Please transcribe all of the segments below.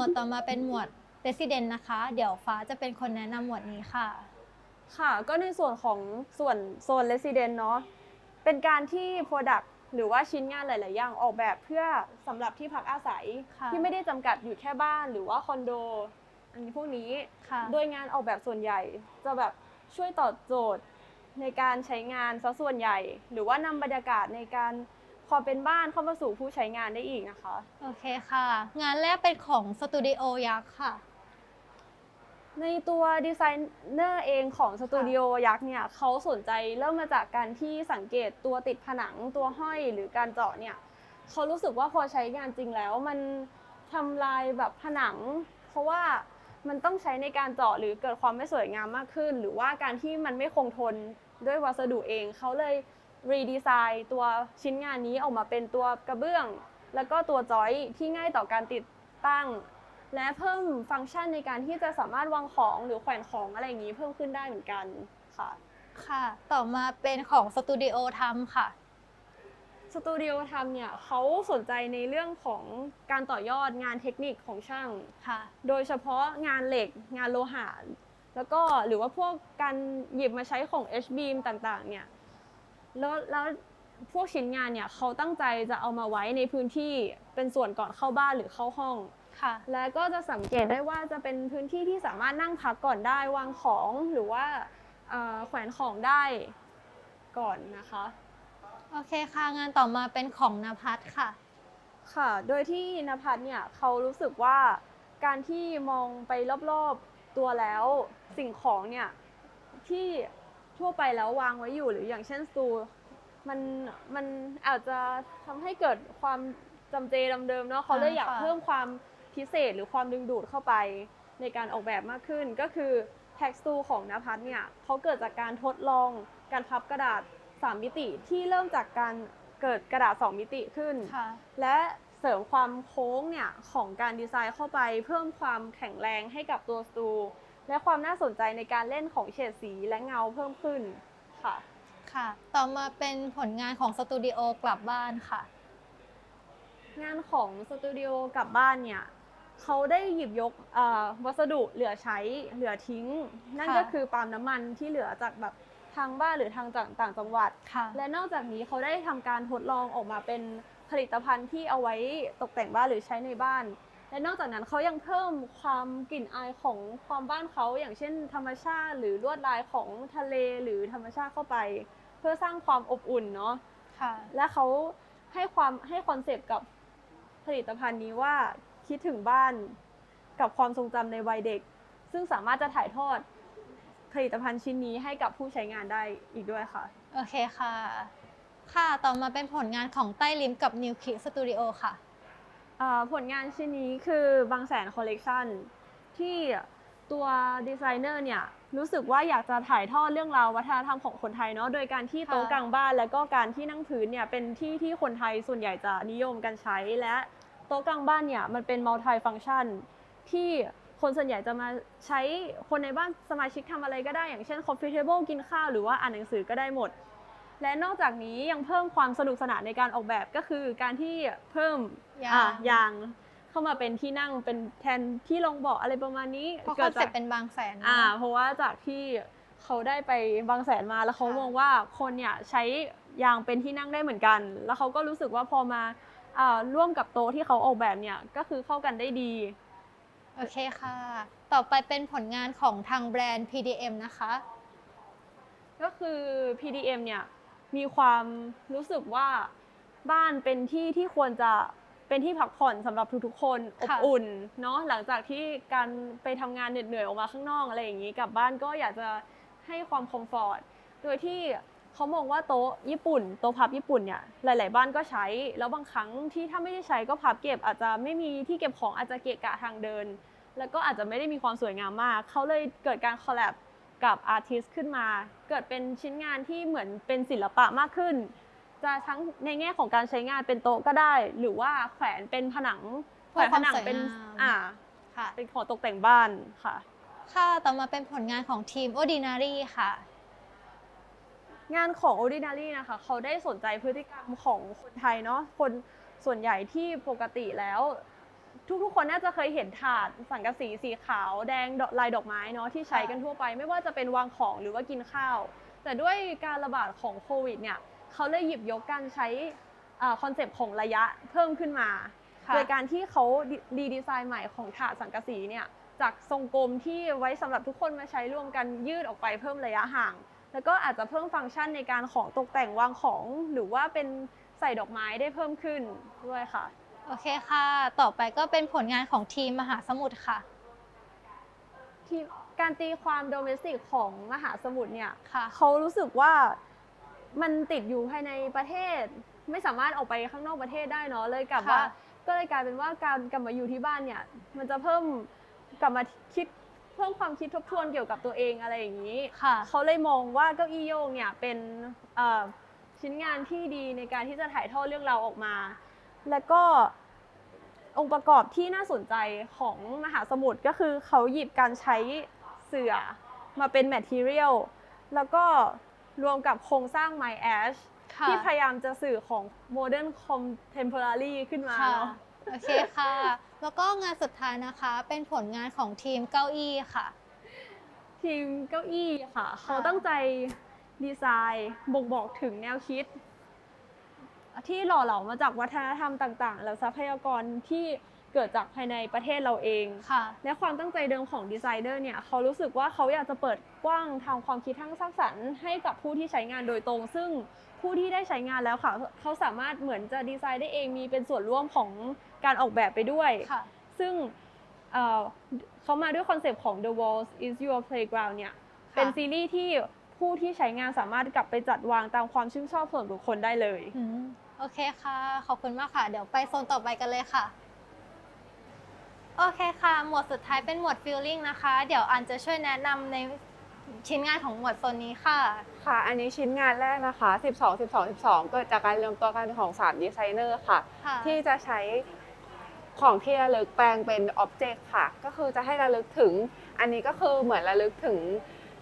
วดต่อมาเป็นหมวด Resident นะคะ เดี๋ยวฟ้าจะเป็นคนแนะนำหมวดนี้ค่ะค่ะก็ในส่วนของส่วนโซน Resident เนาะเป็นการที่ Product หรือว่าชิ้นงานหลาย ๆ อย่างออกแบบเพื่อสำหรับที่พักอาศัยที่ไม่ได้จำกัดอยู่แค่บ้านหรือว่าคอนโดอันนี้พวกนี้โดยงานออกแบบส่วนใหญ่จะแบบช่วยตอบโจทย์ในการใช้งานซะส่วนใหญ่หรือว่านำบรรยากาศในการความเป็นบ้านเข้ามาสู่ผู้ใช้งานได้อีกนะคะโอเคค่ะงานแรกเป็นของสตูดิโอยักษ์ค่ะในตัวดีไซเนอร์เองของสตูดิโอยักษ์เนี่ยเขาสนใจเริ่มมาจากการที่สังเกตตัวติดผนังตัวห้อยหรือการเจาะเนี่ยเขารู้สึกว่าพอใช้งานจริงแล้วมันทำลายแบบผนังเพราะว่ามันต้องใช้ในการเจาะหรือเกิดความไม่สวยงามมากขึ้นหรือว่าการที่มันไม่คงทนด้วยวัสดุเองเขาเลยรีดีไซน์ตัวชิ้นงานนี้ออกมาเป็นตัวกระเบื้องแล้วก็ตัวจอยที่ง่ายต่อการติดตั้งและเพิ่มฟังก์ชันในการที่จะสามารถวางของหรือแขวนของอะไรอย่างนี้เพิ่มขึ้นได้เหมือนกันค่ะค่ะต่อมาเป็นของสตูดิโอทำค่ะสตูดิโอทำเนี่ยเขาสนใจในเรื่องของการต่อยอดงานเทคนิคของช่างค่ะโดยเฉพาะงานเหล็กงานโลหะแล้วก็หรือว่าพวกการหยิบมาใช้ของ H-beam ต่างๆเนี่ยแล้วพวกชิ้นงานเนี่ยเขาตั้งใจจะเอามาไว้ในพื้นที่เป็นส่วนก่อนเข้าบ้านหรือเข้าห้องและก็จะสังเกตได้ว่าจะเป็นพื้นที่ที่สามารถนั่งพักก่อนได้วางของหรือว่าแขวนของได้ก่อนนะคะโอเคค่ะงานต่อมาเป็นของณภัทรค่ะค่ะโดยที่ณภัทรเนี่ยเขารู้สึกว่าการที่มองไปรอบๆตัวแล้วสิ่งของเนี่ยที่ทั่วไปแล้ววางไว้อยู่หรืออย่างเช่นสตูมันอาจจะทำให้เกิดความจำเจเดิมๆเนาะเขาเลยอยากเพิ่มความพิเศษหรือความดึงดูดเข้าไปในการออกแบบมากขึ้นก็คือแท็กซ์ตูของณภัทรเนี่ยเขาเกิดจากการทดลองการพับกระดาษ3มิติที่เริ่มจากการเกิดกระดาษ2มิติขึ้นและเสริมความโค้งเนี่ยของการดีไซน์เข้าไปเพิ่มความแข็งแรงให้กับตัวสตูและความน่าสนใจในการเล่นของเฉดสีและเงาเพิ่มขึ้นค่ะค่ะต่อมาเป็นผลงานของสตูดิโอกลับบ้านค่ะงานของสตูดิโอกลับบ้านเนี่ยเขาได้หยิบยกวัสดุเหลือใช้เหลือทิ้งนั่นก็คือปาล์มน้ำมันที่เหลือจากแบบทางบ้านหรือทางต่างจังหวัดและนอกจากนี้เขาได้ทำการทดลองออกมาเป็นผลิตภัณฑ์ที่เอาไว้ตกแต่งบ้านหรือใช้ในบ้านและนอกจากนั้นเขายังเพิ่มความกลิ่นอายของความบ้านเขาอย่างเช่นธรรมชาติหรือลวดลายของทะเลหรือธรรมชาติเข้าไปเพื่อสร้างความอบอุ่นเนาะและเขาให้คอนเซปต์กับผลิตภัณฑ์นี้ว่าคิดถึงบ้านกับความทรงจำในวัยเด็กซึ่งสามารถจะถ่ายทอดผลิตภัณฑ์ชิ้นนี้ให้กับผู้ใช้งานได้อีกด้วยค่ะโอเคค่ะค่ะต่อมาเป็นผลงานของใต้ลิ้มกับนิวคิสตูดิโอค่ะผลงานชิ้นนี้คือบางแสนคอลเลกชันที่ตัวดีไซเนอร์เนี่ยรู้สึกว่าอยากจะถ่ายทอดเรื่องราววัฒนธรรมของคนไทยเนาะโดยการที่โต๊ะกลางบ้านและก็การที่นั่งพื้นเนี่ยเป็นที่ที่คนไทยส่วนใหญ่จะนิยมกันใช้และโต๊ะกลางบ้านเนี่ยมันเป็นมัลติฟังก์ชันที่คนส่วนใหญ่จะมาใช้คนในบ้านสมาชิกทำอะไรก็ได้อย่างเช่น coffee table กินข้าวหรือว่าอ่านหนังสือก็ได้หมดและนอกจากนี้ยังเพิ่มความสนุกสนานในการออกแบบก็คือการที่เพิ่มยางเข้ามาเป็นที่นั่งเป็นแทนที่รองเบาะอะไรประมาณนี้เพราะคอนเซ็ปต์เป็นบางแสนเพราะว่าจากที่เขาได้ไปบางแสนมาแล้วเขามองว่าคนเนี่ยใช้ยางเป็นที่นั่งได้เหมือนกันแล้วเขาก็รู้สึกว่าพอมาร่วมกับโต๊ะที่เขาออกแบบเนี่ยก็คือเข้ากันได้ดีโอเคค่ะต่อไปเป็นผลงานของทางแบรนด์ PDM นะคะก็คือ PDM เนี่ยมีความรู้สึกว่าบ้านเป็นที่ที่ควรจะเป็นที่พักผ่อนสำหรับทุกๆคนอบอุ่นเนาะหลังจากที่การไปทำงานเหนื่อยๆออกมาข้างนอกอะไรอย่างนี้กลับบ้านก็อยากจะให้ความคอมฟอร์ตโดยที่เขามองว่าโต๊ะญี่ปุ่นโต๊ะพับญี่ปุ่นเนี่ยหลายๆบ้านก็ใช้แล้วบางครั้งที่ถ้าไม่ได้ใช้ก็พับเก็บอาจจะไม่มีที่เก็บของอาจจะเกะกะทางเดินแล้วก็อาจจะไม่ได้มีความสวยงามมากเขาเลยเกิดการคอลแลบกับอาร์ติสต์ขึ้นมาเกิดเป็นชิ้นงานที่เหมือนเป็นศิลปะมากขึ้นจะทั้งในแง่ของการใช้งานเป็นโต๊ะก็ได้หรือว่าแขวนเป็นผนังแขวนผนังเป็นค่ะเป็นของตกแต่งบ้านค่ะค่ะต่อมาเป็นผลงานของทีม Ordinary ค่ะงานของ Ordinary นะคะเขาได้สนใจพฤติกรรมของคนไทยเนาะคนส่วนใหญ่ที่ปกติแล้ว ทุกๆคนน่าจะเคยเห็นถาดสังกะสีสีขาวแดงลายดอกไม้เนาะที่ใช้กันทั่วไปไม่ว่าจะเป็นวางของหรือว่ากินข้าวแต่ด้วยการระบาดของโควิดเนี่ยเขาเลยหยิบยกการใช้คอนเซปต์ของระยะเพิ่มขึ้นมาโดยการที่เขารีดีไซน์ใหม่ของถาดสังกะสีเนี่ยจากทรงกลมที่ไว้สำหรับทุกคนมาใช้ร่วมกันยืดออกไปเพิ่มระยะห่างแล้วก็อาจจะเพิ่มฟังก์ชันในการของตกแต่งวางของหรือว่าเป็นใส่ดอกไม้ได้เพิ่มขึ้นด้วยค่ะโอเคค่ะต่อไปก็เป็นผลงานของทีมมหาสมุทรค่ะที่การตีความโดเมสติกของมหาสมุทรเนี่ย ค่ะ เขารู้สึกว่ามันติดอยู่ภายในประเทศไม่สามารถออกไปข้างนอกประเทศได้เนาะเลยกับว่าก็เลยกลายเป็นว่าการกลับมาอยู่ที่บ้านเนี่ยมันจะเพิ่มกลับมาคิดเพิ่มความคิดทบทวนเกี่ยวกับตัวเองอะไรอย่างนี้เขาเลยมองว่าเก้าอี้โยกเนี่ยเป็นชิ้นงานที่ดีในการที่จะถ่ายทอดเรื่องราวออกมาแล้วก็องค์ประกอบที่น่าสนใจของมหาสมุทรก็คือเขาหยิบการใช้เสื่อมาเป็นแมททีเรียลแล้วก็รวมกับโครงสร้าง My Ash ที่พยายามจะสื่อของ Modern Contemporary ขึ้นมาเนาะโอเคค่ะ แล้วก็งานสุดท้ายนะคะเป็นผลงานของทีมเก้าอี้ค่ะทีมเก้าอี้ค่ะเขาตั้งใจดีไซน์บ่งบอกถึงแนวคิดที่หล่อเหลามาจากวัฒนธรรมต่างๆและทรัพยากรที่เกิดจากภายในประเทศเราเองและความตั้งใจเดิมของดีไซเนอร์เนี่ยเขารู้สึกว่าเขาอยากจะเปิดกว้างทางความคิดทั้งสร้างสรรค์ให้กับผู้ที่ใช้งานโดยตรงซึ่งผู้ที่ได้ใช้งานแล้วค่ะเขาสามารถเหมือนจะดีไซน์ได้เองมีเป็นส่วนร่วมของการออกแบบไปด้วยซึ่งเขามาด้วยคอนเซปต์ของ The Walls is Your Playground เนี่ยเป็นซีรีส์ที่ผู้ที่ใช้งานสามารถกลับไปจัดวางตามความชื่นชอบส่วนบุคคลได้เลยโอเคค่ะขอบคุณมากค่ะเดี๋ยวไปโซนต่อไปกันเลยค่ะโอเคค่ะหมวดสุดท้ายเป็นหมวด Feeling นะคะเดี๋ยวอันจะช่วยแนะนำในชิ้นงานของหมวดโซนนี้ค่ะค่ะอันนี้ชิ้นงานแรกนะคะ12เกิดจากการรวมตัวกันของ3ดีไซเนอร์ค่ะที่จะใช้ของที่ระลึกแปลงเป็นอ็อบเจกต์ค่ะก็คือจะให้ระลึกถึงอันนี้ก็คือเหมือนระลึกถึง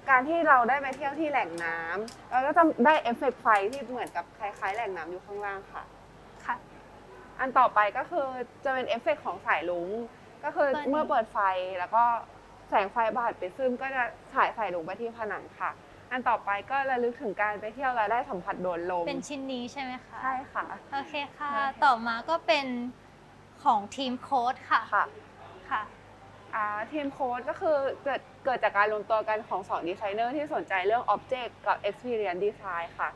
การที่เราได้ไปเที่ยวที่แหล่งน้ำแล้วก็จะได้เอฟเฟกต์ไฟที่เหมือนกับคล้ายๆแหล่งน้ำอยู่ข้างล่างค่ะอันต่อไปก็คือจะเป็นเอฟเฟกต์ของสายรุ้งก็คือเมื่อเปิดไฟแล้วก็แสงไฟบาดไปซึมก็จะฉายสายรุ้งไปที่ผนังค่ะอันต่อไปก็ระลึกถึงการไปเที่ยวและได้สัมผัสโดนลมเป็นชิ้นนี้ใช่ไหมคะใช่ค่ะโอเคค่ะต่อมาก็เป็นของทีมโค้ดค่ะทีมโค้ดก็คือเกิดจากการรวมตัวกันของ2ดีไซเนอร์ที่สนใจเรื่อง Object กับ Experience Design ค่ะ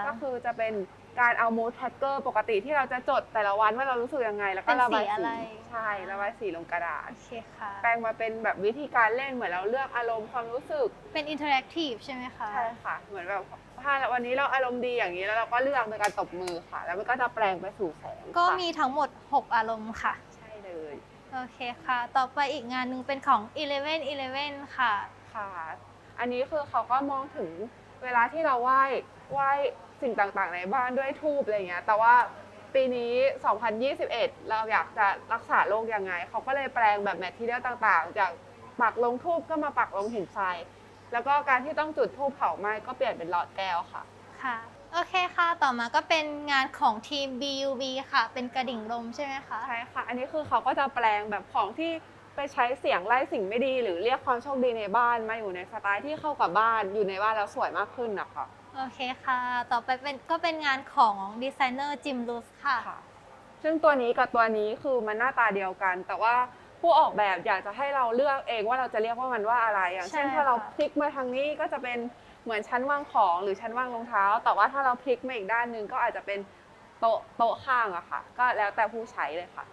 ก็คือจะเป็นการเอา Mood Tracker ปกติที่เราจะจดแต่ละวันว่าเรารู้สึกยังไงแล้วก็ระบายสีใช่ระบายสีลงกระดาษแปลงมาเป็นแบบวิธีการเล่นเหมือนเราเลือกอารมณ์ความรู้สึกเป็นอินเทอร์แอคทีฟใช่ไหมคะใช่ค่ะเหมือนแบบถ้าวันนี้เราอารมณ์ดีอย่างนี้แล้วเราก็เลือกโดยการตบมือค่ะแล้วมันก็จะแปลงไปสู่แสงก็มีทั้งหมด6อารมณ์ค่ะใช่เลยโอเคค่ะต่อไปอีกงานหนึ่งเป็นของ11ค่ะอันนี้คือเขาก็มองถึงเวลาที่เราไหว้สิ่งต่างๆในบ้านด้วยธูปอะไรเงี้ยแต่ว่าปีนี้2021เราอยากจะรักษาโลกยังไงเขาก็เลยแปลงแบบแมททีเรียลต่างๆจากปักลงธูปก็มาปักลงหินทรายแล้วก็การที่ต้องจุดธูปเผาไหม้ก็เปลี่ยนเป็นหลอดแก้วค่ะโอเคค่ะต่อมาก็เป็นงานของทีม BUB ค่ะเป็นกระดิ่งลมใช่ไหมคะใช่ค่ะอันนี้คือเขาก็จะแปลงแบบของที่ไปใช้เสียงไล่สิ่งไม่ดีหรือเรียกความโชคดีในบ้านมาอยู่ในสไตล์ที่เข้ากับบ้านอยู่ในบ้านแล้วสวยมากขึ้นนะคะโอเคค่ะต่อไปก็เป็นงานของดีไซเนอร์จิมลูสค่ะซึ่งตัวนี้กับตัวนี้คือมันหน้าตาเดียวกันแต่ว่าผู้ออกแบบอยากจะให้เราเลือกเองว่าเราจะเรียกว่ามันว่าอะไรอย่างเช่นถ้าเราพลิกมาทางนี้ก็จะเป็นเหมือนชั้นวางของหรือชั้นวางรองเท้าแต่ว่าถ้าเราพลิกมาอีกด้านนึงก็อาจจะเป็นโต๊ะข้างอะค่ะก็แล้วแต่ผู้ใช้เลยค่ะ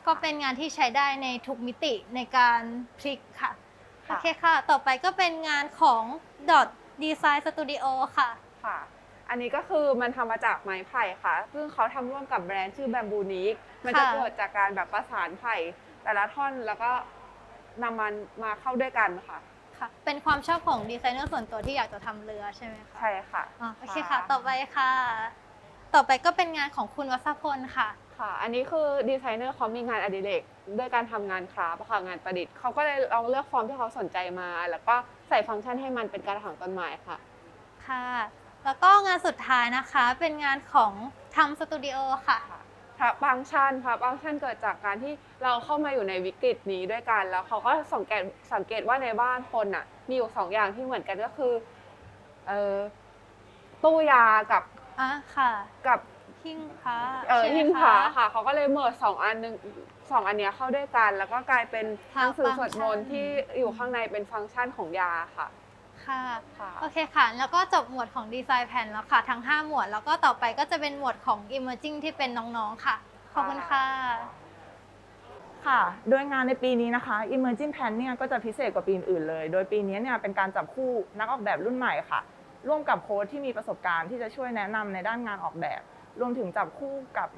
ก็เป็นงานที่ใช้ได้ในทุกมิติในการพลิกค่ะโอเคค่ะต่อไปก็เป็นงานของ Dot Design Studio ค่ะอันนี้ก็คือมันทำมาจากไม้ไผ่ค่ะซึ่งเขาทำร่วมกับแบรนด์ชื่อ Bamboo Nick มันจะเกิดจากการแบบประสานไผ่แต่ละท่อนแล้วก็นำมันมาเข้าด้วยกันค่ะเป็นความชอบของดีไซเนอร์ส่วนตัวที่อยากจะทำเรือใช่ไหมคะใช่ค่ะโอเคค่ะต่อไปค่ะต่อไปก็เป็นงานของคุณวัชพลค่ะอันนี้คือดีไซเนอร์เขามีงานอดิเรกด้วยการทำงานคราฟต์ค่ะงานประดิษฐ์เขาก็เลยลองเลือกฟอร์มที่เขาสนใจมาแล้วก็ใส่ฟังก์ชันให้มันเป็นกระถางต้นไม้ค่ะแล้วก็งานสุดท้ายนะคะเป็นงานของทำสตูดิโอค่ะท พระบางชันเกิดจากการที่เราเข้ามาอยู่ในวิกฤตนี้ด้วยกันแล้วเขาก็สังเกตว่าในบ้านคนอ่ะมีอยู่2อย่างที่เหมือนกันก็คือตู้ยากับ ค่ะ กับ หิ้งพระ หิ้งพระค่ะเขาก็เลยเมิร์จ2 อันเนี้ยเข้าด้วยกัน แล้วก็กลายเป็นหนังสือสวดมนต์ที่อยู่ข้างในเป็นฟังก์ชันของยาค่ะค่ะโอเคค่ะแล้วก็จบหมวดของดีไซน์แผนแล้วค่ะทั้ง5หมวดแล้วก็ต่อไปก็จะเป็นหมวดของ Emerging ที่เป็นน้องๆค่ะขอบคุณค่ะค่ะโดยงานในปีนี้นะคะ Emerging Plan เนี่ยก็จะพิเศษกว่าปีอื่นเลย โดยปีนี้เนี่ยเป็นการจับคู่นักออกแบบรุ่นใหม่ค่ะร่วมกับโค้ชที่มีประสบการณ์ที่จะช่วยแนะนำในด้านงานออกแบบรวมถึงจับคู่กับ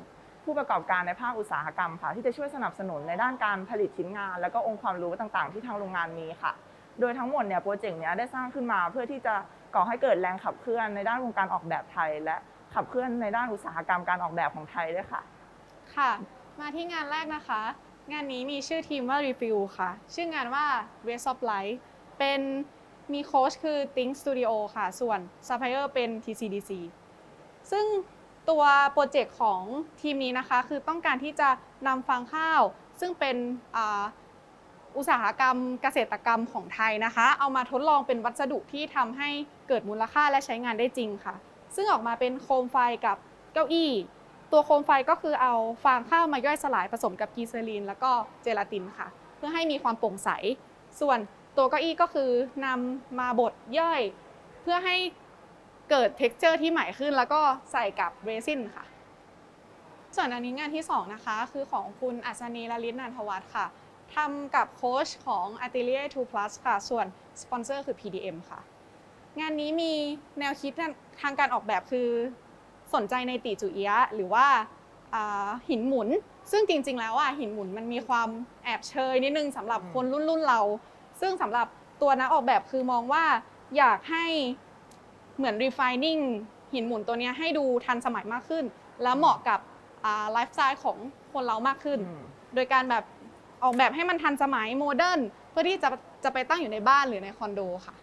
ผู้ประกอบการในภาคอุตสาหกรรมค่ะที่จะช่วยสนับสนุนในด้านการผลิตชิ้นงานและก็องค์ความรู้ต่างๆ ที่ทางโรงงานมีค่ะโดยทั้งหมดเนี่ยโปรเจกต์นี้ได้สร้างขึ้นมาเพื่อที่จะก่อให้เกิดแรงขับเคลื่อนในด้านวงการออกแบบไทยและขับเคลื่อนในด้านอุตสาหกรรมการออกแบบของไทยด้วยค่ะค่ะมาที่งานแรกนะคะงานนี้มีชื่อทีมว่า Refill ค่ะชื่องานว่า Race of Light เป็นมีโค้ชคือ Think Studio ค่ะส่วน Supplier เป็น TCDC ซึ่งตัวโปรเจกต์ของทีมนี้นะคะคือต้องการที่จะนำฟางข้าวซึ่งเป็นอุตสาหกรรมเกษตรกรรมของไทยนะคะเอามาทดลองเป็นวัสดุที่ทำให้เกิดมูลค่าและใช้งานได้จริงค่ะซึ่งออกมาเป็นโคมไฟกับเก้าอี้ตัวโคมไฟก็คือเอาฟางข้าวมาย่อยสลายผสมกับกีเซอรีนแล้วก็เจลาตินค่ะเพื่อให้มีความโปร่งใสส่วนตัวเก้าอี้ก็คือนำมาบดย่อยเพื่อให้เกิด texture ที่ใหม่ขึ้นแล้วก็ใส่กับเรซินค่ะส่วนอันนี้งานที่2นะคะคือของคุณอัศนีลลิตนันทวัฒน์ค่ะทำกับโค้ชของ Atelier 2 Plus ค่ะส่วนสปอนเซอร์คือ PDM ค่ะงานนี้มีแนวคิดทางการออกแบบคือสนใจในติจุเอียะหรือว่าหินหมุนซึ่งจริงๆแล้วหินหมุนมันมีความแอบเชยนิดนึงสำหรับคนรุ่นเราซึ่งสำหรับตัวนักออกแบบคือมองว่าอยากให้เหมือน refining หินหมุนตัวนี้ให้ดูทันสมัยมากขึ้นและเหมาะกับไลฟ์สไตล์ของคนเรามากขึ้นโดยการแบบออกแบบให้มันทันสมัยโมเดิร์นเพื่อที่จะไปตั้งอยู่ในบ้านหรือในคอนโดค่ะ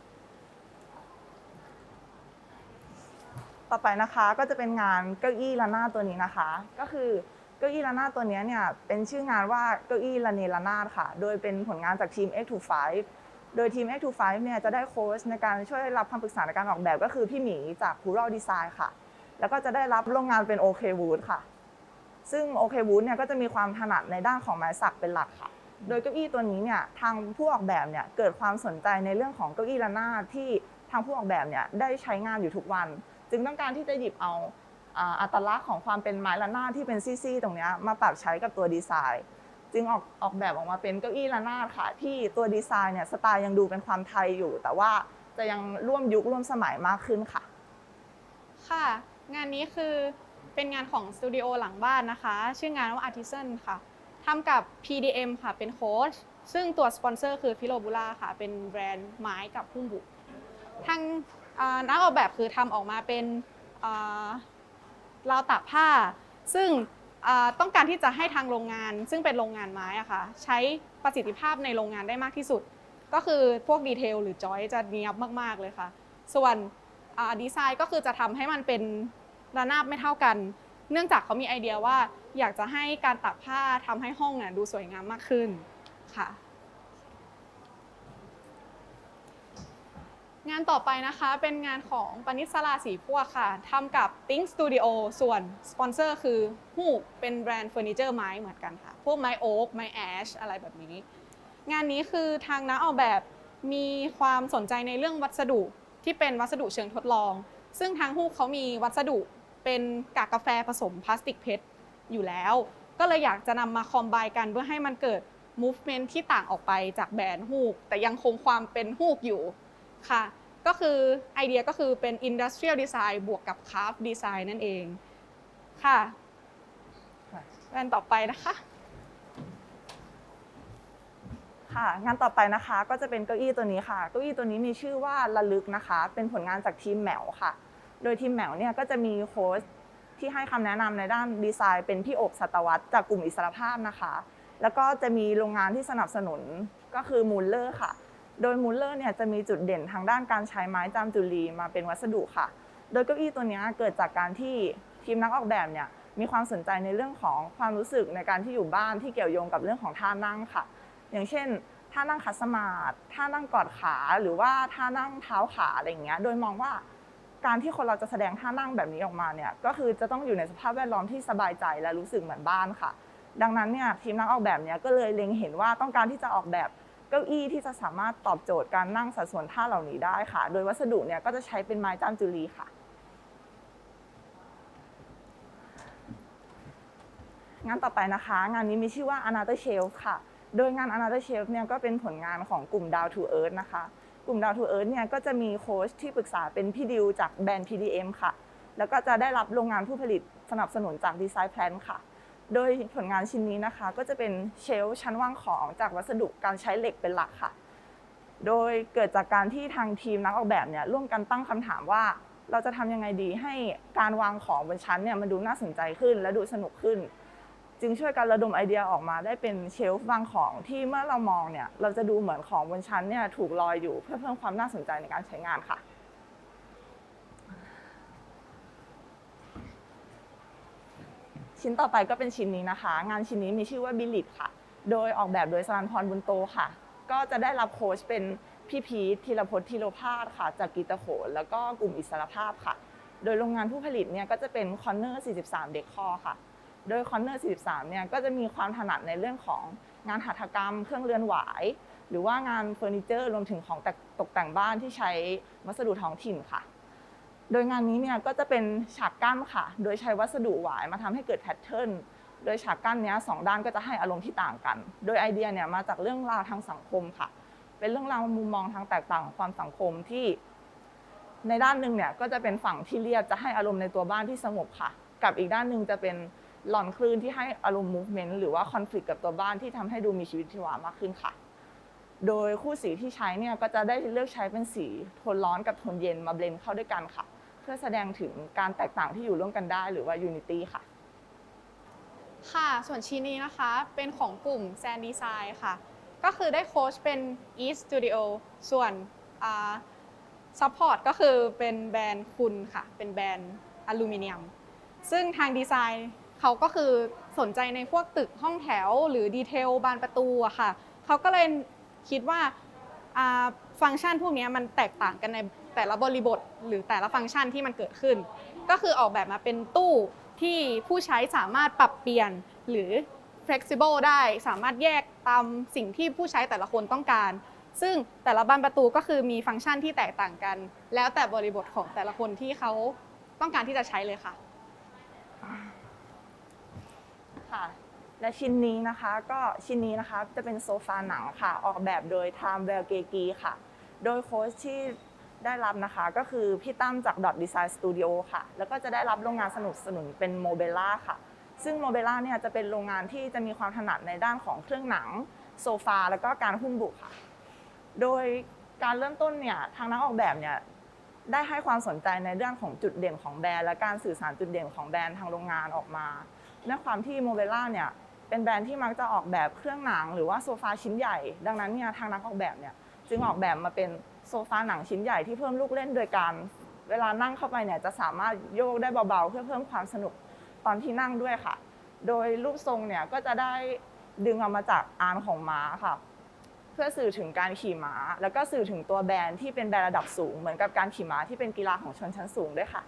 ต่อไปนะคะก็จะเป็นงานเก้าอี้ระนาดตัวนี้นะคะก็คือเก้าอี้ระนาดตัวนี้เนี่ยเป็นชื่องานว่าเก้าอี้ระเนระนาดค่ะโดยเป็นผลงานจากทีม X25 โดยทีม X25 เนี่ยจะได้โค้ชในการช่วยรับคำปรึกษาในการออกแบบก็คือพี่หมีจาก Plural Design ค่ะแล้วก็จะได้รับร่วมงานเป็น OK Wood ค่ะซึ่ง OK Wood เนี่ยก็จะมีความถนัดในด้านของไม้สักเป็นหลักค่ะโดยเก้าอี้ตัวนี้เนี่ยทางผู้ออกแบบเนี่ยเกิดความสนใจในเรื่องของเก้าอี้ระนาดที่ทางผู้ออกแบบเนี่ยได้ใช้งานอยู่ทุกวันจึงต้องการที่จะหยิบเอาอัตลักษณ์ของความเป็นไม้ระนาดที่เป็นซี่ๆตรงนี้มาปรับใช้กับตัวดีไซน์จึงออกแบบออกมาเป็นเก้าอี้ระนาดค่ะที่ตัวดีไซน์เนี่ยสไตล์ยังดูเป็นความไทยอยู่แต่ว่าจะยังร่วมยุคร่วมสมัยมากขึ้นค่ะค่ะงานนี้คือเป็นงานของสตูดิโอหลังบ้านนะคะชื่องานว่า Artisan ค่ะทำกับ PDM ค่ะเป็นโค้ชซึ่งตัวสปอนเซอร์คือฟิโลบูล่าค่ะเป็นแบรนด์ไม้กับพุ่มบุกทางนักออกแบบคือทำออกมาเป็นราวตากผ้าซึ่งต้องการที่จะให้ทางโรงงานซึ่งเป็นโรงงานไม้อะค่ะใช้ประสิทธิภาพในโรงงานได้มากที่สุดก็คือพวกดีเทลหรือจอยจะเนียบมากๆเลยค่ะส่วนดีไซน์ก็คือจะทำให้มันเป็นระนาบไม่เท่ากันเนื่องจากเขามีไอเดียว่าอยากจะให้การตากผ้าทำให้ห้องเนี่ยดูสวยงามมากขึ้นค่ะงานต่อไปนะคะเป็นงานของปณิสราศรีพวกค่ะทำกับ Think Studio ส่วนสปอนเซอร์คือฮูกเป็นแบรนด์เฟอร์นิเจอร์ไม้เหมือนกันค่ะพวกไม้โอ๊กไม้แอชอะไรแบบนี้งานนี้คือทางนักออกแบบมีความสนใจในเรื่องวัสดุที่เป็นวัสดุเชิงทดลองซึ่งทางฮูกเขามีวัสดุเป็นกากกาแฟผสมพลาสติกเพชรอยู่แล้วก็เลยอยากจะนำมาคอมไบกันเพื่อให้มันเกิด movement ที่ต่างออกไปจากแบรนด์ฮูกแต่ยังคงความเป็นฮูกอยู่ค่ะก็คือไอเดียก็คือเป็น Industrial Design บวกกับ Craft Design นั่นเองค่ะงานต่อไปนะคะค่ะงานต่อไปนะคะก็จะเป็นเก้าอี้ตัวนี้ค่ะเก้าอี้ตัวนี้มีชื่อว่าระลึกนะคะเป็นผลงานจากทีมแหมวค่ะโดยทีมแหมวเนี่ยก็จะมีโค้ชที่ให้คำแนะนำในด้านดีไซน์เป็นพี่โอบสัตวัฒน์จากกลุ่มอิสรภาพนะคะแล้วก็จะมีโรงงานที่สนับสนุนก็คือมูลเลอร์ค่ะโดยมูลเลอร์เนี่ยจะมีจุดเด่นทางด้านการใช้ไม้จามจุลีมาเป็นวัสดุค่ะโดยเก้าอี้ตัวนี้เกิดจากการที่ทีมนักออกแบบเนี่ย มีความสนใจในเรื่องของความรู้สึกในการที่อยู่บ้านที่เกี่ยวโยงกับเรื่องของท่านั่งค่ะอย่างเช่นท่านั่งขัดสมาธิท่านั่งกอดขาหรือว่าท่านั่งเท้าขาอะไรอย่างเงี้ยโดยมองว่าการที่คนเราจะแสดงท่านั่งแบบนี้ออกมาเนี่ยก็คือจะต้องอยู่ในสภาพแวดล้อมที่สบายใจและรู้สึกเหมือนบ้านค่ะดังนั้นเนี่ยทีมนักออกแบบเนี่ยก็เลยเล็งเห็นว่าต้องการที่จะออกแบบเก้าอี้ที่จะสามารถตอบโจทย์การนั่งสัดส่วนท่าเหล่านี้ได้ค่ะโดยวัสดุเนี่ยก็จะใช้เป็นไม้จามจุลีค่ะงานต่อไปนะคะงานนี้มีชื่อว่า Another Shelf ค่ะโดยงาน Another Shelf เนี่ยก็เป็นผลงานของกลุ่ม Down to Earth นะคะกลุ่ม Down to Earth เนี่ยก็จะมีโค้ชที่ปรึกษาเป็นพี่ดิวจากแบรนด์ PDM ค่ะแล้วก็จะได้รับโรงงานผู้ผลิตสนับสนุนจาก Design Plan ค่ะโดยผลงานชิ้นนี้นะคะก็จะเป็นเชลฟ์ชั้นวางของจากวัสดุการใช้เหล็กเป็นหลักค่ะโดยเกิดจากการที่ทางทีมนักออกแบบเนี่ยร่วมกันตั้งคำถามว่าเราจะทำยังไงดีให้การวางของบนชั้นเนี่ยมันดูน่าสนใจขึ้นและดูสนุกขึ้นจึงช่วยกันระดมไอเดียออกมาได้เป็นเชลฟ์วางของที่เมื่อเรามองเนี่ยเราจะดูเหมือนของบนชั้นเนี่ยถูกลอยอยู่เพื่อเพิ่มความน่าสนใจในการใช้งานค่ะชิ้นต่อไปก็เป็นชิ้นนี้นะคะงานชิ้นนี้มีชื่อว่าบิลิตค่ะโดยออกแบบโดยสรัญพรบุญโตค่ะก็จะได้รับโค้ชเป็นพี่พีทธีรพจน์ธีรพาสค่ะจากกีตาโขนแล้วก็กลุ่มอิสรภาพค่ะโดยโรงงานผู้ผลิตเนี่ยก็จะเป็นคอนเนอร์43เดคอร์ค่ะโดยคอนเนอร์43เนี่ยก็จะมีความถนัดในเรื่องของงานหัตถกรรมเครื่องเรือนหวายหรือว่างานเฟอร์นิเจอร์รวมถึงของตกแต่งบ้านที่ใช้วัสดุท้องถิ่นค่ะโดยงานนี้เนี่ยก็จะเป็นฉากกั้นค่ะโดยใช้วัสดุหวายมาทำให้เกิดแพทเทิร์นโดยฉากกั้นนี้2ด้านก็จะให้อารมณ์ที่ต่างกันโดยไอเดียเนี่ยมาจากเรื่องราวทางสังคมค่ะเป็นเรื่องราวมุมมองทางแตกต่างของความสังคมที่ในด้านหนึ่งเนี่ยก็จะเป็นฝั่งที่เรียบจะให้อารมณ์ในตัวบ้านที่สงบค่ะกับอีกด้านหนึ่งจะเป็นหลอนคลื่นที่ให้อารมณ์ movement หรือว่า conflict กับตัวบ้านที่ทำให้ดูมีชีวิตชีวามากขึ้นค่ะโดยคู่สีที่ใช้เนี่ยก็จะได้เลือกใช้เป็นสีโทนร้อนกับโทนเย็นมาเบลนด์เข้าด้วยกันค่ะเพื่อแสดงถึงการแตกต่างที่อยู่ร่วมกันได้หรือว่า unity ค่ะค่ะส่วนชิ้นนี้นะคะเป็นของกลุ่ม Sand Design ค่ะก็คือได้โค้ชเป็น East Studio ส่วนSupport ก็คือเป็นแบรนด์คุณค่ะเป็นแบรนด์อลูมิเนียมซึ่งทางดีไซน์เขาก็คือสนใจในพวกตึกห้องแถวหรือดีเทลบานประตูอะค่ะเขาก็เลยคิดว่าฟังก์ชันพวกนี้มันแตกต่างกันในแต่ละบริบทหรือแต่ละฟังก์ชันที่มันเกิดขึ้นก็คือออกแบบมาเป็นตู้ที่ผู้ใช้สามารถปรับเปลี่ยนหรือ flexible ได้สามารถแยกตามสิ่งที่ผู้ใช้แต่ละคนต้องการซึ่งแต่ละบานประตูก็คือมีฟังก์ชันที่แตกต่างกันแล้วแต่บริบทของแต่ละคนที่เขาต้องการที่จะใช้เลยค่ะค่ะและชิ้นนี้นะคะจะเป็นโซฟาหนังค่ะออกแบบโดยไทม์เวลเกกีค่ะโดยโค้ชที่ได้รับนะคะก็คือพี่ตั้มจาก Dot Design Studio ค่ะแล้วก็จะได้รับโรงงานสนับสนุนเป็นโมเบล่าค่ะซึ่งโมเบล่าเนี่ยจะเป็นโรงงานที่จะมีความถนัดในด้านของเครื่องหนังโซฟาแล้วก็การหุ้มบุค่ะโดยการเริ่มต้นเนี่ยทางนักออกแบบเนี่ยได้ให้ความสนใจในเรื่องของจุดเด่นของแบรนด์และการสื่อสารจุดเด่นของแบรนด์ทางโรงงานออกมาด้วยความที่โมเบล่าเนี่ยเป็นแบรนด์ที่มักจะออกแบบเครื่องหนังหรือว่าโซฟาชิ้นใหญ่ดังนั้นเนี่ยทางนักออกแบบเนี่ยจึงออกแบบมาเป็นโซฟาหนังชิ้นใหญ่ที่เพิ่มลูกเล่นโดยการเวลานั่งเข้าไปเนี่ยจะสามารถโยกได้เบาๆเพื่อเพิ่มความสนุกตอนที่นั่งด้วยค่ะโดยรูปทรงเนี่ยก็จะได้ดึงออกมาจากอานของม้าค่ะเพื่อสื่อถึงการขี่ม้าแล้วก็สื่อถึงตัวแบรนด์ที่เป็นแบรนด์ระดับสูงเหมือนกับการขี่ม้าที่เป็นกีฬาของชนชั้นสูงด้วยค่ะ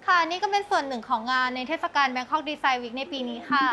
ค่ะนี่ก็เป็นส่วนหนึ่งของงานในเทศกาล Bangkok Design Week ในปีนี้ค่ะ